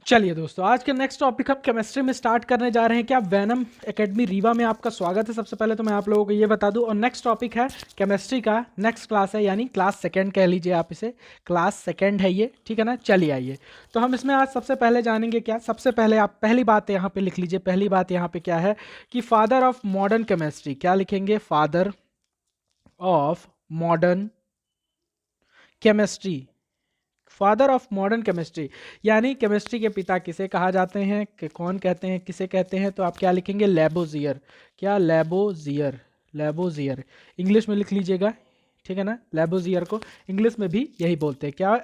चलिए दोस्तों, आज के नेक्स्ट टॉपिक हम केमिस्ट्री में स्टार्ट करने जा रहे हैं। क्या वैनम एकेडमी रीवा में आपका स्वागत है। सबसे पहले तो मैं आप लोगों को ये बता दूं, और नेक्स्ट टॉपिक है केमिस्ट्री का नेक्स्ट क्लास है, यानी क्लास सेकंड कह लीजिए आप इसे, क्लास सेकंड है ये, ठीक है ना। चलिए आइए, तो हम इसमें आज सबसे पहले जानेंगे क्या। सबसे पहले आप पहली बात यहाँ पे लिख लीजिए। पहली बात यहाँ पे क्या है कि फादर ऑफ मॉडर्न केमिस्ट्री, क्या लिखेंगे, father of modern chemistry, father of modern chemistry, यानी केमिस्ट्री के पिता किसे कहा जाते हैं, कि कौन कहते हैं, किसे कहते हैं, तो आप क्या लिखेंगे, लेबोजियर। क्या, लेबोजियर, लेबोजियर इंग्लिश में लिख लीजिएगा, ठीक है ना। लेबोजियर को इंग्लिश में भी यही बोलते हैं, क्या,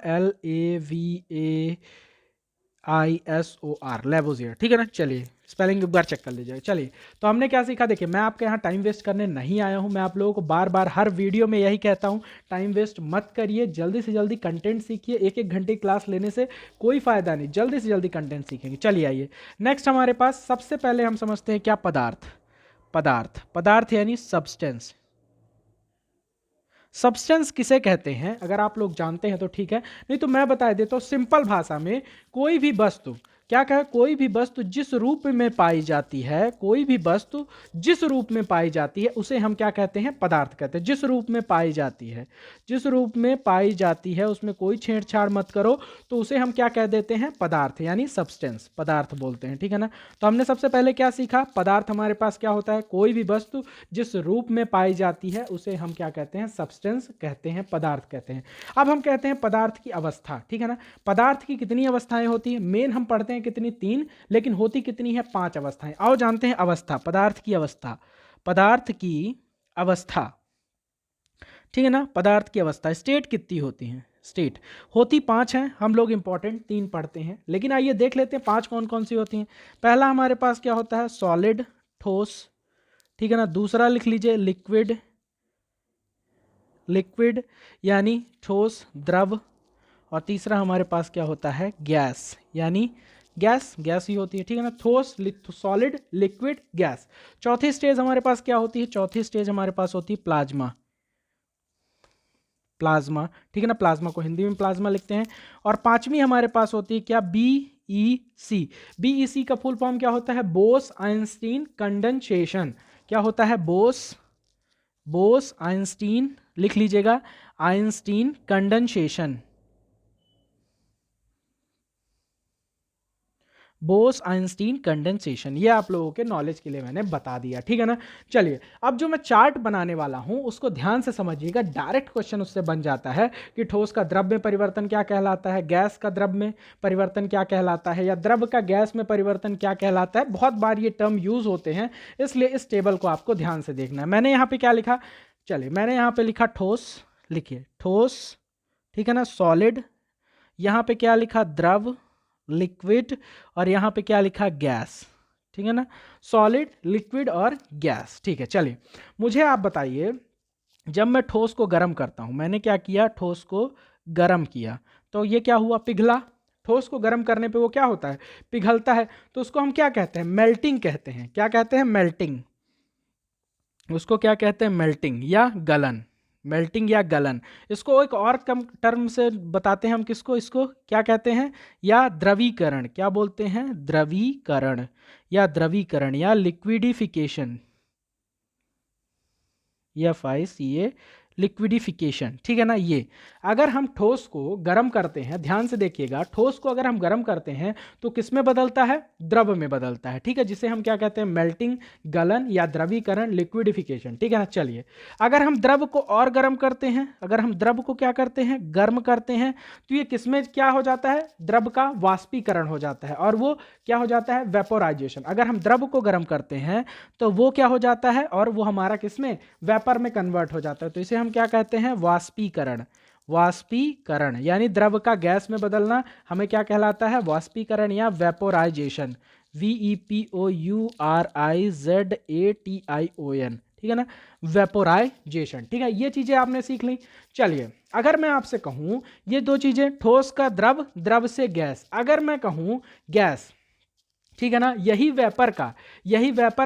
LAVAISOR, लेबोजियर, ठीक है ना। चलिए स्पेलिंग एक बार चेक कर लीजिएगा। चलिए, तो हमने क्या सीखा, देखिए मैं आपके यहाँ टाइम वेस्ट करने नहीं आया हूँ। मैं आप लोगों को बार बार हर वीडियो में यही कहता हूँ, टाइम वेस्ट मत करिए, जल्दी से जल्दी कंटेंट सीखिए। एक एक घंटे क्लास लेने से कोई फायदा नहीं, जल्दी से जल्दी कंटेंट सीखेंगे। चलिए आइए, नेक्स्ट हमारे पास सबसे पहले हम समझते हैं क्या, पदार्थ। पदार्थ, पदार्थ यानी सब्सटेंस। सब्सटेंस किसे कहते हैं, अगर आप लोग जानते हैं तो ठीक है, नहीं तो मैं बता देता हूँ सिंपल भाषा में। कोई भी वस्तु, क्या कहे, कोई भी वस्तु जिस रूप में पाई जाती है, कोई भी वस्तु जिस रूप में पाई जाती है उसे हम क्या कहते हैं, पदार्थ कहते हैं। जिस रूप में पाई जाती है, जिस रूप में पाई जाती है, उसमें कोई छेड़छाड़ मत करो, तो उसे हम क्या कह देते हैं, पदार्थ, यानी सब्सटेंस, पदार्थ बोलते हैं, ठीक है ना। तो हमने सबसे पहले क्या सीखा, पदार्थ हमारे पास क्या होता है, कोई भी वस्तु जिस रूप में पाई जाती है उसे हम क्या कहते हैं, सब्सटेंस कहते हैं, पदार्थ कहते हैं। अब हम कहते हैं पदार्थ की अवस्था, ठीक है ना। पदार्थ की कितनी अवस्थाएं होती हैं, मेन हम पढ़ते हैं कितनी, 3, लेकिन होती कितनी है, 5 अवस्थाएं। आओ जानते हैं अवस्था, पदार्थ की अवस्था, पदार्थ की अवस्था, ठीक है ना। पदार्थ की अवस्था, स्टेट कितनी होती हैं, स्टेट होती 5 हैं। हम लोग इंपॉर्टेंट 3 पढ़ते हैं, लेकिन आइए देख लेते हैं 5 कौन कौन सी होती हैं। पहला हमारे पास क्या होता है, सॉलिड, ठोस, ठीक है ना। दूसरा लिख लीजिए लिक्विड, लिक्विड यानी ठोस, द्रव। और तीसरा हमारे पास क्या होता है, गैस, यानी गैस, गैस ही होती है, ठीक है ना। ठोस, सॉलिड, लिक्विड, गैस। चौथी स्टेज हमारे पास क्या होती है, चौथी स्टेज हमारे पास होती है प्लाज्मा, प्लाज्मा, ठीक है ना। प्लाज्मा को हिंदी में प्लाज्मा लिखते हैं। और पांचवी हमारे पास होती है क्या, BEC। BEC का फुल फॉर्म क्या होता है, बोस आइंस्टीन कंडेंसेशन। क्या होता है, बोस, बोस आइंस्टीन, लिख लीजिएगा, Einstein condensation, Bose Einstein condensation. ये आप लोगों के नॉलेज के लिए मैंने बता दिया, ठीक है ना। चलिए, अब जो मैं चार्ट बनाने वाला हूं उसको ध्यान से समझिएगा। डायरेक्ट क्वेश्चन उससे बन जाता है कि ठोस का द्रव में परिवर्तन क्या कहलाता है, गैस का द्रव में परिवर्तन क्या कहलाता है, या द्रव का गैस में परिवर्तन क्या कहलाता है। बहुत बार ये टर्म यूज होते हैं, इसलिए इस टेबल को आपको ध्यान से देखना है। मैंने यहाँ पे क्या लिखा, चलिए मैंने यहाँ पे लिखा ठोस, लिखिए ठोस, ठीक है ना। सॉलिड, यहाँ पे क्या लिखा, द्रव, लिक्विड, और यहाँ पे क्या लिखा, गैस, ठीक है ना। सॉलिड, लिक्विड और गैस, ठीक है। चलिए मुझे आप बताइए, जब मैं ठोस को गर्म करता हूं, मैंने क्या किया, ठोस को गर्म किया, तो ये क्या हुआ, पिघला। ठोस को गर्म करने पे वो क्या होता है, पिघलता है। तो उसको हम क्या कहते हैं, मेल्टिंग कहते हैं। क्या कहते हैं, मेल्टिंग। उसको क्या कहते हैं, मेल्टिंग या गलन, मेल्टिंग या गलन। इसको एक और कम टर्म से बताते हैं हम, किसको, इसको क्या कहते हैं, या द्रवीकरण। क्या बोलते हैं, द्रवीकरण, या द्रवीकरण, या लिक्विडिफिकेशन, FICA, लिक्विडिफिकेशन, ठीक है ना। ये अगर हम ठोस को गर्म करते हैं, ध्यान से देखिएगा, ठोस को अगर हम गर्म करते हैं तो किस में बदलता है, द्रव में बदलता है, ठीक है, जिसे हम क्या कहते हैं, मेल्टिंग, गलन या द्रवीकरण, लिक्विडिफिकेशन, ठीक है ना। चलिए, अगर हम द्रव को और गर्म करते हैं, अगर हम द्रव को क्या करते हैं, गर्म करते हैं, तो ये किस में क्या हो जाता है, द्रव का वाष्पीकरण हो जाता है, और वो क्या हो जाता है, वेपोराइजेशन। अगर हम द्रव को गर्म करते हैं तो वो क्या हो जाता है, और वो हमारा किस में, वेपर में कन्वर्ट हो जाता है। तो इसे हम क्या कहते हैं, वाष्पीकरण, वाष्पीकरण, यानी द्रव का गैस में बदलना हमें क्या कहलाता है, वाष्पीकरण या वेपोराइजेशन, VEPOURIZATION, ठीक है ना, वेपोराइजेशन, ठीक है। ये चीजें आपने सीख ली। चलिए, अगर मैं आपसे कहूं ये दो चीजें, ठोस का द्रव, द्रव से गैस, अगर मैं कहूं गैस, ठीक है ना। यही वेपर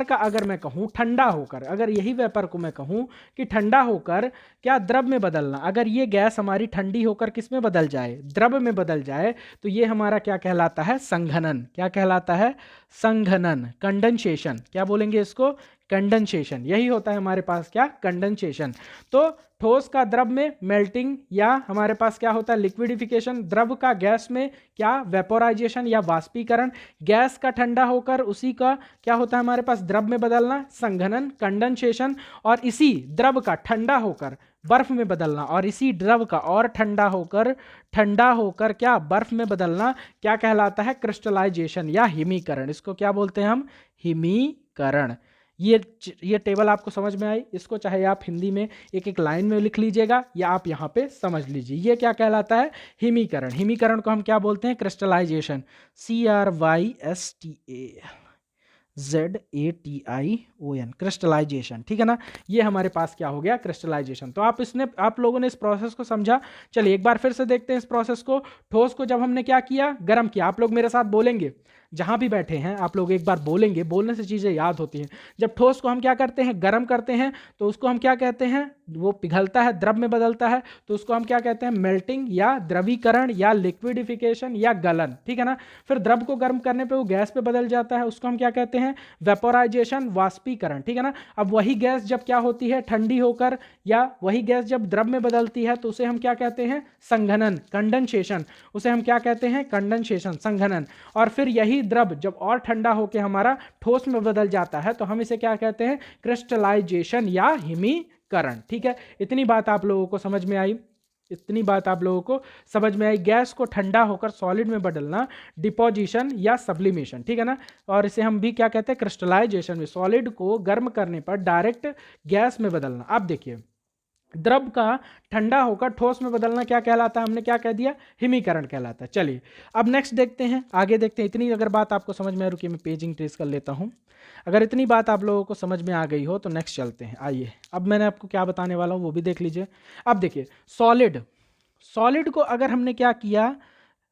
का अगर मैं कहूँ ठंडा होकर, अगर यही वेपर को मैं कहूँ कि ठंडा होकर क्या द्रव में बदलना, अगर ये गैस हमारी ठंडी होकर किस में बदल जाए, द्रव में बदल जाए, तो ये हमारा क्या कहलाता है, संघनन। क्या कहलाता है, संघनन, कंडेंसेशन। क्या बोलेंगे इसको, कंडेंसेशन। यही होता है हमारे पास क्या, कंडेंसेशन। तो ठोस का द्रव में मेल्टिंग, या हमारे पास क्या होता है, लिक्विडिफिकेशन। द्रव का गैस में क्या, वेपोराइजेशन या वाष्पीकरण। गैस का ठंडा होकर उसी का क्या होता है हमारे पास, द्रव में बदलना, संघनन, कंडेंसेशन। और इसी द्रव का ठंडा होकर बर्फ में बदलना, और इसी द्रव का और ठंडा होकर क्या, बर्फ में बदलना, क्या कहलाता है, क्रिस्टलाइजेशन या हिमीकरण। इसको क्या बोलते हैं हम, हिमीकरण। ये टेबल आपको समझ में आई, इसको चाहे आप हिंदी में एक एक लाइन में लिख लीजिएगा या आप यहाँ पे समझ लीजिए। ये क्या कहलाता है, हिमीकरण। हिमीकरण को हम क्या बोलते हैं, क्रिस्टलाइजेशन। CRYSTAZATION, crystallisation. ठीक है ना। ये हमारे पास क्या हो गया, क्रिस्टलाइजेशन। तो आप लोगों ने इस प्रोसेस को समझा। चलिए एक बार फिर से देखते हैं इस प्रोसेस को। ठोस को जब हमने क्या किया, गर्म किया। आप लोग मेरे साथ बोलेंगे, जहां भी बैठे हैं आप लोग एक बार बोलेंगे, बोलने से चीजें याद होती हैं। जब ठोस को हम क्या करते हैं, गर्म करते हैं, तो उसको हम क्या कहते हैं, वो पिघलता है, द्रव में बदलता है, तो उसको हम क्या कहते हैं, मेल्टिंग या द्रवीकरण या लिक्विडिफिकेशन या गलन। ठीक है ना। फिर द्रव को गर्म करने पे वो गैस पे बदल जाता है, उसको हम क्या कहते हैं, वेपोराइजेशन, वाष्पीकरण। ठीक है ना। अब वही गैस जब क्या होती है, ठंडी होकर, या वही गैस जब द्रव में बदलती है, तो उसे हम क्या कहते हैं, संघनन, कंडेंसेशन। उसे हम क्या कहते हैं, कंडेंसेशन, संघनन। और फिर यही द्रव जब और ठंडा होकर हमारा ठोस में बदल जाता है, तो हम इसे क्या कहते हैं, क्रिस्टलाइजेशन या हिमीकरण। ठीक है। इतनी बात आप लोगों को समझ में आई, इतनी बात आप लोगों को समझ में आई। गैस को ठंडा होकर सॉलिड में बदलना, डिपोजिशन या सब्लिमेशन। ठीक है ना। और इसे हम भी क्या कहते हैं, क्रिस्टलाइजेशन में सॉलिड को गर्म करने पर डायरेक्ट गैस में बदलना। अब देखिए, द्रव का ठंडा होकर ठोस में बदलना क्या कहलाता है, हमने क्या कह दिया, हिमीकरण कहलाता है। चलिए अब नेक्स्ट देखते हैं, आगे देखते हैं। इतनी अगर बात आपको समझ में आ, रुकिए मैं पेजिंग ट्रेस कर लेता हूं। अगर इतनी बात आप लोगों को समझ में आ गई हो तो नेक्स्ट चलते हैं। आइए अब मैंने आपको क्या बताने वाला हूं वो भी देख लीजिए। अब देखिए, सॉलिड सॉलिड को अगर हमने क्या किया,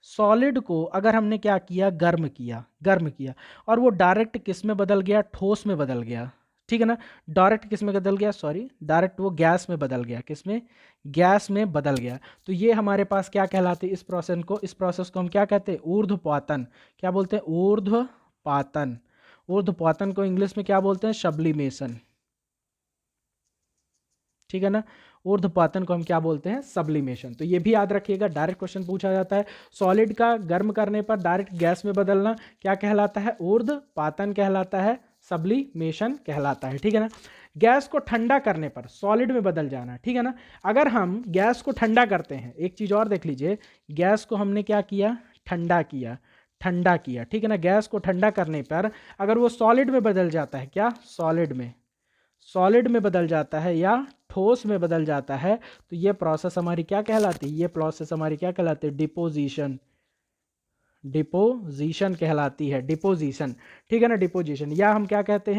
सॉलिड को अगर हमने क्या किया, गर्म किया और वो डायरेक्ट किस में बदल गया, ठोस में बदल गया। ठीक है ना। डायरेक्ट किस में बदल गया, सॉरी, डायरेक्ट वो गैस में बदल गया। किस में, गैस में बदल गया। तो ये हमारे पास क्या कहलाते हैं, इस प्रोसेस को हम क्या कहते हैं, ऊर्ध्वपातन। क्या बोलते हैं, ऊर्ध्वपातन। ऊर्ध्वपातन को इंग्लिश में क्या बोलते हैं, सब्लिमेशन। ठीक है ना। ऊर्ध्वपातन को हम क्या बोलते हैं, सब्लिमेशन। तो ये भी याद रखिएगा, डायरेक्ट क्वेश्चन पूछा जाता है। सॉलिड का गर्म करने पर डायरेक्ट गैस में बदलना क्या कहलाता है, ऊर्ध्वपातन कहलाता है, सब्लिमेशन कहलाता है। ठीक है ना। गैस को ठंडा करने पर सॉलिड में बदल जाना। ठीक है ना। अगर हम गैस को ठंडा करते हैं, एक चीज और देख लीजिए, गैस को हमने क्या किया, ठंडा किया। ठीक है ना। गैस को ठंडा करने पर अगर वो सॉलिड में बदल जाता है, क्या, सॉलिड में बदल जाता है या ठोस में बदल जाता है, तो ये प्रोसेस हमारी क्या कहलाती है, ये प्रोसेस हमारी क्या कहलाती है, डिपोजिशन कहलाती है, डिपोजिशन। ठीक है ना, डिपोजिशन। या हम क्या कहते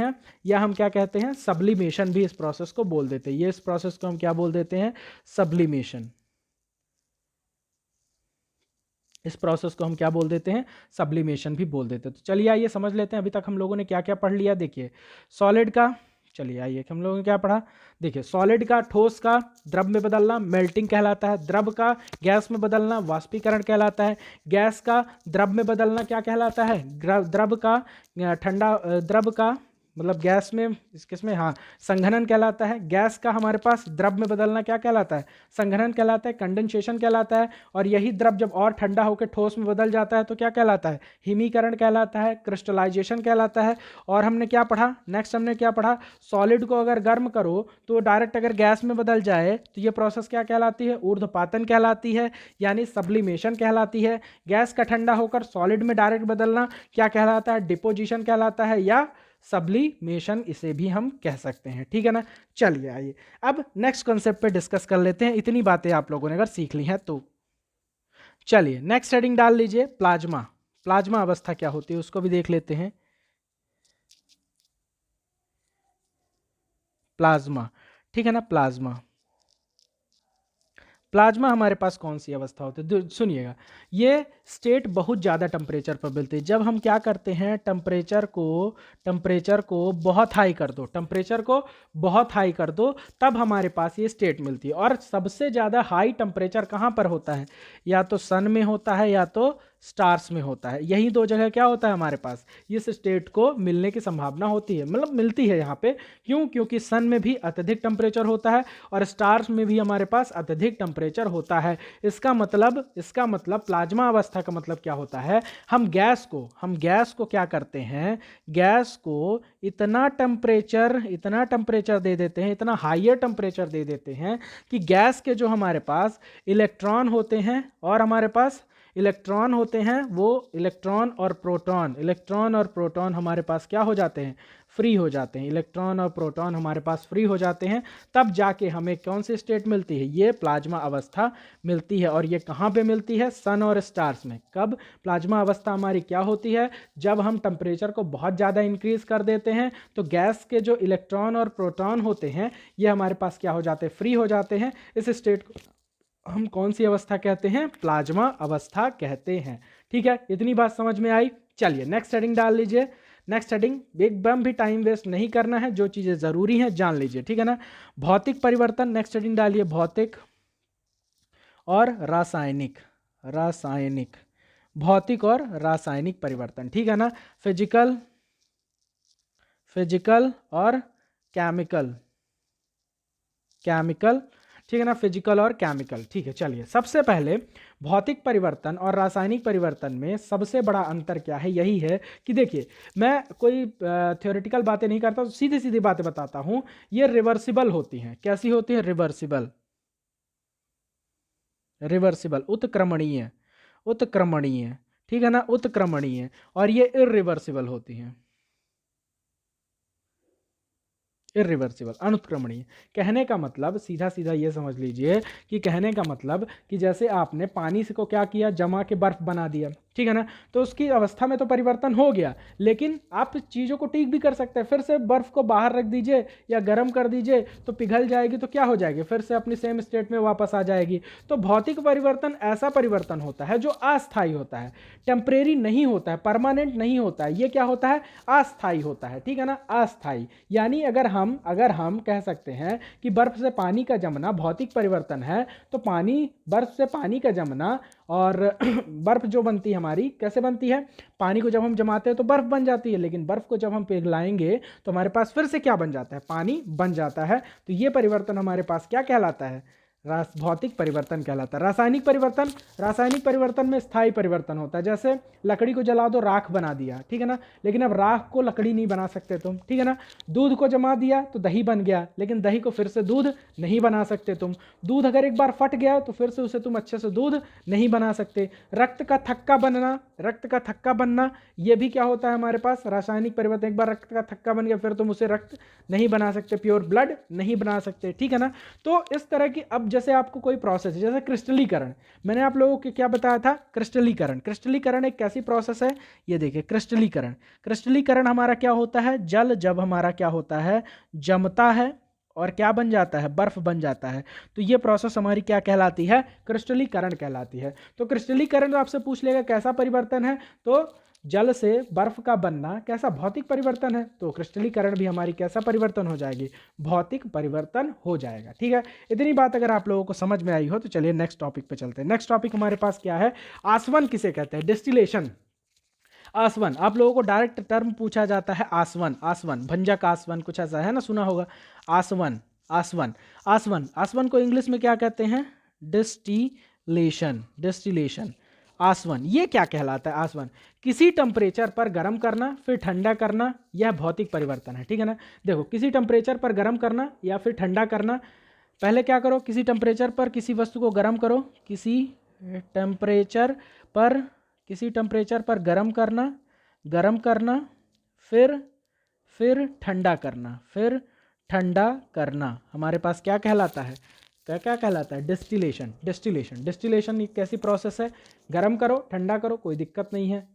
हैं, सब्लिमेशन भी इस प्रोसेस को बोल देते हैं। ये इस प्रोसेस को हम क्या बोल देते हैं, सब्लिमेशन। इस प्रोसेस को हम क्या बोल देते हैं, सब्लिमेशन भी बोल देते हैं। तो चलिए आइए समझ लेते हैं अभी तक हम लोगों ने क्या क्या पढ़ लिया। देखिए सॉलिड का, चलिए आइए हम लोगों ने क्या पढ़ा। देखिए सॉलिड का ठोस का द्रव में बदलना मेल्टिंग कहलाता है, द्रव का गैस में बदलना वाष्पीकरण कहलाता है, गैस का द्रव में बदलना क्या कहलाता है, द्रव का ठंडा, द्रव का मतलब गैस में, किसमें, हाँ, संघनन कहलाता है। गैस का हमारे पास द्रव में बदलना क्या कहलाता है, संघनन कहलाता है, कंडेंसेशन कहलाता है। और यही द्रव जब और ठंडा होकर ठोस में बदल जाता है तो क्या कहलाता है, हिमीकरण कहलाता है, क्रिस्टलाइजेशन कहलाता है। और हमने क्या पढ़ा, नेक्स्ट हमने क्या पढ़ा, सॉलिड को अगर गर्म करो तो डायरेक्ट अगर गैस में बदल जाए तो ये प्रोसेस क्या कहलाती है, ऊर्ध्वपातन कहलाती है, यानी सब्लिमेशन कहलाती है। गैस का ठंडा होकर सॉलिड में डायरेक्ट बदलना क्या कहलाता है, डिपोजिशन कहलाता है या सब्लिमेशन, इसे भी हम कह सकते हैं। ठीक है ना। चलिए आइए अब नेक्स्ट कॉन्सेप्ट पे डिस्कस कर लेते हैं। इतनी बातें आप लोगों ने अगर सीख ली हैं तो चलिए नेक्स्ट हेडिंग डाल लीजिए, प्लाज्मा अवस्था क्या होती है उसको भी देख लेते हैं। प्लाज्मा, ठीक है ना, प्लाज्मा प्लाज्मा हमारे पास कौन सी अवस्था होती है, सुनिएगा, ये स्टेट बहुत ज़्यादा टेम्परेचर पर मिलती है। जब हम क्या करते हैं, टेम्परेचर को बहुत हाई कर दो, टेम्परेचर को बहुत हाई कर दो, तब हमारे पास ये स्टेट मिलती है। और सबसे ज़्यादा हाई टेम्परेचर कहाँ पर होता है, या तो सन में होता है या तो स्टार्स में होता है। यही दो जगह क्या होता है हमारे पास, इस स्टेट को मिलने की संभावना होती है, मतलब मिलती है यहाँ पे। क्यों? क्योंकि सन में भी अत्यधिक टेम्परेचर होता है और स्टार्स में भी हमारे पास अत्यधिक टेम्परेचर होता है। इसका मतलब प्लाज्मा अवस्था का मतलब क्या होता है, हम गैस को क्या करते हैं, गैस को इतना टेम्परेचर दे देते हैं, इतना हायर टेम्परेचर दे देते हैं कि गैस के जो हमारे पास इलेक्ट्रॉन होते हैं और हमारे पास इलेक्ट्रॉन होते हैं, वो इलेक्ट्रॉन और प्रोटॉन हमारे पास क्या हो जाते हैं, फ्री हो जाते हैं। इलेक्ट्रॉन और प्रोटॉन हमारे पास फ्री हो जाते हैं, तब जाके हमें कौन सी स्टेट मिलती है, ये प्लाज्मा अवस्था मिलती है। और ये कहाँ पे मिलती है, सन और स्टार्स में। कब प्लाज्मा अवस्था हमारी क्या होती है, जब हम टेम्परेचर को बहुत ज़्यादा इंक्रीज कर देते हैं, तो गैस के जो इलेक्ट्रॉन और प्रोटॉन होते हैं ये हमारे पास क्या हो जाते हैं, फ्री हो जाते हैं। इस स्टेट को हम कौन सी अवस्था कहते हैं, प्लाज्मा अवस्था कहते हैं। ठीक है, इतनी बात समझ में आई। चलिए नेक्स्ट हेडिंग डाल लीजिए। नेक्स्ट हेडिंग एकदम भी टाइम वेस्ट नहीं करना है, जो चीज़ें ज़रूरी हैं जान लीजिए, ठीक है ना। भौतिक परिवर्तन, नेक्स्ट हेडिंग डालिए, भौतिक और रासायनिक भौतिक और रासायनिक परिवर्तन, ठीक है ना। फिजिकल और केमिकल, ठीक है ना, फिजिकल और केमिकल। ठीक है, चलिए सबसे पहले भौतिक परिवर्तन और रासायनिक परिवर्तन में सबसे बड़ा अंतर क्या है, यही है कि देखिए, मैं कोई थ्योरेटिकल बातें नहीं करता, सीधी सीधी बातें बताता हूं। ये रिवर्सिबल होती हैं। कैसी होती है, रिवर्सिबल, उत्क्रमणीय, ठीक है ना, उत्क्रमणीय। और ये इरिवर्सिबल होती हैं, इरिवर्सिबल, अनुत्क्रमणीय। कहने का मतलब सीधा सीधा ये समझ लीजिए कि कहने का मतलब कि जैसे आपने पानी से को क्या किया, जमा के बर्फ बना दिया, ठीक है ना, तो उसकी अवस्था में तो परिवर्तन हो गया, लेकिन आप चीज़ों को ठीक भी कर सकते हैं। फिर से बर्फ को बाहर रख दीजिए या गर्म कर दीजिए तो पिघल जाएगी, तो क्या हो जाएगी, फिर से अपनी सेम स्टेट में वापस आ जाएगी। तो भौतिक परिवर्तन ऐसा परिवर्तन होता है जो अस्थायी होता है, टेम्परेरी नहीं होता है, परमानेंट नहीं होता है। ये क्या होता है, अस्थायी होता है, ठीक है ना, अस्थायी। यानी अगर हम कह सकते हैं कि बर्फ से पानी का जमना भौतिक परिवर्तन है, तो बर्फ से पानी का जमना और बर्फ जो बनती है हमारी, कैसे बनती है, पानी को जब हम जमाते हैं तो बर्फ बन जाती है, लेकिन बर्फ को जब हम पिघलाएंगे तो हमारे पास फिर से क्या बन जाता है, पानी बन जाता है। तो ये परिवर्तन हमारे पास क्या कहलाता है, भौतिक परिवर्तन कहलाता है। रासायनिक परिवर्तन में स्थायी परिवर्तन होता है। जैसे लकड़ी को जला दो, राख बना दिया, ठीक है ना, लेकिन अब राख को लकड़ी नहीं बना सकते तुम, ठीक है ना। दूध को जमा दिया तो दही बन गया, लेकिन दही को फिर से दूध नहीं बना सकते तुम। दूध अगर एक बार फट गया तो फिर से उसे तुम अच्छे से दूध नहीं बना सकते। रक्त का थक्का बनना ये भी क्या होता है हमारे पास, रासायनिक परिवर्तन। एक बार रक्त का थक्का बन गया, फिर तुम उसे रक्त नहीं बना सकते, प्योर ब्लड नहीं बना सकते, ठीक है ना। तो इस तरह की, अब जैसे आपको कोई प्रोसेस है, जैसे क्रिस्टलीकरण, मैंने आप लोगों को क्या बताया था, क्रिस्टलीकरण एक कैसी प्रोसेस है, ये देखिए, क्रिस्टलीकरण हमारा क्या होता है, जल जब हमारा क्या होता है, जमता है और क्या बन जाता है, बर्फ बन जाता है, तो ये प्रोसेस हमारी क्या कहलाती है, क्रिस्टलीकरण कहलाती है। तो क्रिस्टलीकरण तो आपसे पूछ लेगा कैसा परिवर्तन है, तो जल से बर्फ का बनना कैसा भौतिक परिवर्तन है, तो क्रिस्टलीकरण भी हमारी कैसा परिवर्तन हो जाएगी, भौतिक परिवर्तन हो जाएगा, ठीक है। इतनी बात अगर आप लोगों को समझ में आई हो तो चलिए नेक्स्ट टॉपिक पे चलते हैं। नेक्स्ट टॉपिक हमारे पास क्या है, आसवन किसे कहते हैं, डिस्टिलेशन। आसवन, आप लोगों को डायरेक्ट टर्म पूछा जाता है, आसवन, भंजक आसवन, कुछ ऐसा है ना, सुना होगा, आसवन को इंग्लिश में क्या कहते हैं, डिस्टिलेशन। आसवन ये क्या कहलाता है, आसवन किसी टेम्परेचर पर गर्म करना फिर ठंडा करना, यह भौतिक परिवर्तन है, ठीक है ना। देखो, किसी टेम्परेचर पर गर्म करना या फिर ठंडा करना, पहले क्या करो, किसी टेम्परेचर पर किसी वस्तु को गर्म करो, किसी टेम्परेचर पर गर्म करना, फिर ठंडा करना, हमारे पास क्या कहलाता है, क्या कहलाता है, डिस्टिलेशन एक कैसी प्रोसेस है, गर्म करो ठंडा करो कोई दिक्कत नहीं है।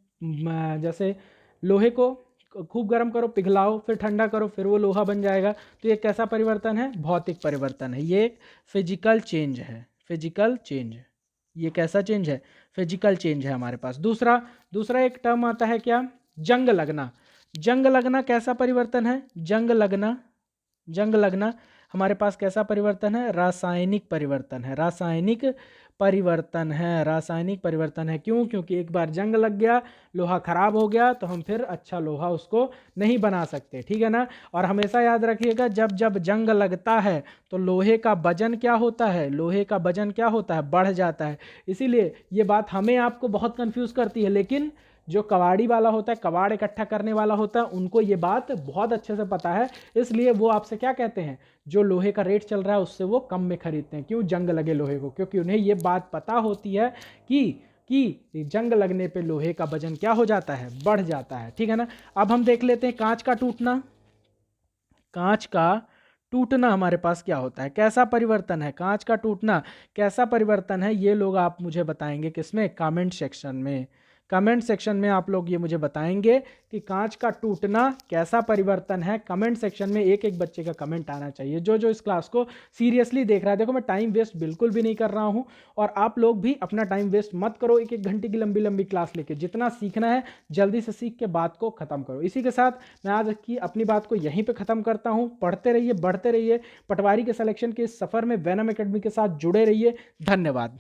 जैसे लोहे को खूब गर्म करो, पिघलाओ, फिर ठंडा करो, फिर वो लोहा बन जाएगा, तो ये कैसा परिवर्तन है, भौतिक परिवर्तन है, ये एक फिजिकल चेंज है, फिजिकल चेंज। ये कैसा चेंज है? फिजिकल चेंज है हमारे पास। दूसरा दूसरा एक टर्म आता है क्या? जंग लगना। जंग लगना कैसा परिवर्तन है? जंग लगना हमारे पास कैसा परिवर्तन है? रासायनिक परिवर्तन है। रासायनिक परिवर्तन है। क्यों? क्योंकि एक बार जंग लग गया, लोहा खराब हो गया, तो हम फिर अच्छा लोहा उसको नहीं बना सकते, ठीक है ना। और हमेशा याद रखिएगा, जब जब जंग लगता है तो लोहे का वजन क्या होता है? बढ़ जाता है। इसीलिए ये बात हमें आपको बहुत कंफ्यूज करती है, लेकिन जो कबाड़ी वाला होता है, कबाड़ इकट्ठा करने वाला होता है, उनको ये बात बहुत अच्छे से पता है। इसलिए वो आपसे क्या कहते हैं? जो लोहे का रेट चल रहा है उससे वो कम में खरीदते हैं। क्यों? जंग लगे लोहे को, क्योंकि उन्हें ये बात पता होती है कि जंग लगने पे लोहे का वजन क्या हो जाता है? बढ़ जाता है, ठीक है ना। अब हम देख लेते हैं कांच का टूटना। कांच का टूटना हमारे पास क्या होता है? कैसा परिवर्तन है? कांच का टूटना कैसा परिवर्तन है? ये लोग आप मुझे बताएंगे किसमें? कमेंट सेक्शन में। कमेंट सेक्शन में आप लोग ये मुझे बताएंगे कि कांच का टूटना कैसा परिवर्तन है। कमेंट सेक्शन में एक एक बच्चे का कमेंट आना चाहिए, जो जो इस क्लास को सीरियसली देख रहा है। देखो, मैं टाइम वेस्ट बिल्कुल भी नहीं कर रहा हूँ, और आप लोग भी अपना टाइम वेस्ट मत करो एक एक घंटे की लंबी लंबी क्लास लेके। जितना सीखना है जल्दी से सीख के बात को खत्म करो। इसी के साथ मैं आज की अपनी बात को यहीं पे खत्म करता हूँ। पढ़ते रहिए, बढ़ते रहिए, पटवारी के सिलेक्शन के इस सफर में वेनम एकेडमी के साथ जुड़े रहिए। धन्यवाद।